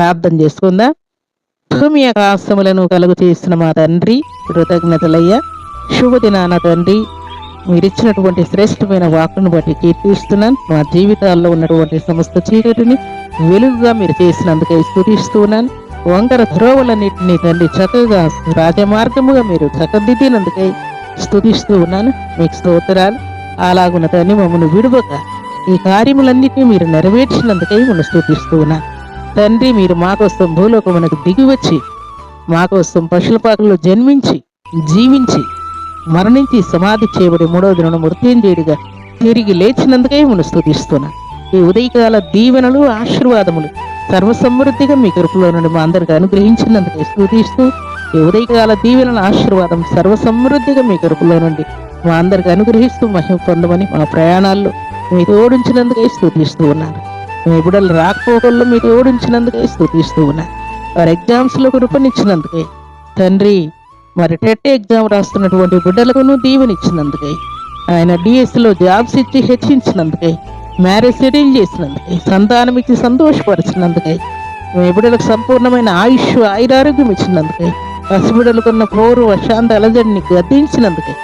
ప్రార్థన చేసుకుందా. భూమి ఆకాశములను కలుగు చేసిన మా తండ్రి, కృతజ్ఞతలయ్యా. శుభదినాన తండ్రి, మీరిచ్చినటువంటి శ్రేష్టమైన వాక్కును బట్టి కీర్తిస్తున్నాను. మా జీవితాల్లో ఉన్నటువంటి సమస్త చీకటిని వెలుగుగా మీరు చేసినందుకై స్తుతిస్తున్నాను. వంకర ధ్రువలన్నింటినీ తండ్రి చక్కగా రాజమార్గముగా మీరు చక్కదిద్దినందుకై స్తుతిస్తూ ఉన్నాను. మీకు స్తోత్రాలు. అలాగున్న తండ్రి, మమ్మల్ని విడువక ఈ కార్యములన్నింటినీ మీరు నెరవేర్చినందుకై మనం స్తుతిస్తూ ఉన్నాను. తండ్రి, మీరు మా కోసం భూలోకమునకు దిగివచ్చి మా కోసం పశులపాకలో జన్మించి జీవించి మరణించి సమాధి చేయబడి మూడవ దిన మృత్యుంజయుడిగా తిరిగి లేచినందుకై మనం స్తుతిస్తున్నాం. ఈ ఉదయకాల దీవెనలు ఆశీర్వాదములు సర్వసమృద్ధిగా మీ కృపలో నుండి మా అందరికి అనుగ్రహించినందుకై స్తుతిస్తూ, ఈ ఉదయకాల దీవెనల ఆశీర్వాదం సర్వసమృద్ధిగా మీ కృపలో నుండి మా అందరికి అనుగ్రహిస్తూ మహిమ పొందమని మా ప్రయాణాల్లో మీ తోడించినందుకై స్తుతిస్తూ ఉన్నాను. మీ బిడ్డలు రాకపోకల్లో మీ తోడించినందుకై స్తుతిస్తూ ఉన్నాను. వారి ఎగ్జామ్స్లో కృపనిచ్చినందుకై తండ్రి, మరి టెట్ ఎగ్జామ్ రాస్తున్నటువంటి బిడ్డలకును దీవెనిచ్చినందుకై, ఆయన డిఎస్సిలో జాబ్స్ ఇచ్చి హెచ్చించినందుకై, మ్యారేజ్ సెటిల్ చేసినందుకై, సంతానం ఇచ్చి సంతోషపరిచినందుకై, మీ బిడ్డలకు సంపూర్ణమైన ఆయుష్ ఆయురారోగ్యం ఇచ్చినందుకై, పసిబిడ్డలకున్న పోరు అశాంత అలజడిని గద్దించినందుకై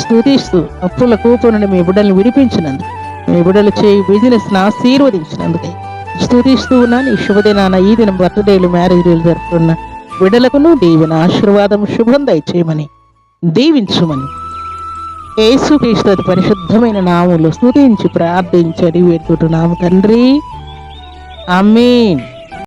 స్తుతిస్తూ, అప్పుల కూపు నుండి మీ బిడ్డల్ని విడిపించినందుకు, మీ బిడ్డలు చేయి బిజినెస్ని ఆశీర్వదించినందుకై స్తుతిస్తూ ఉన్నాను. ఈ శుభదినాన ఈ దినం బర్త్డేలు మ్యారేజ్లు జరుపుతున్న బిడ్డలకును దీవెన ఆశీర్వాదం శుభం దయచేయమని దీవించుమని యేసుక్రీస్తు అతి పరిశుద్ధమైన నామములో స్తుతించి ప్రార్థించి అడిగి వేడుకుంటున్నాము తండ్రి. ఆమేన్.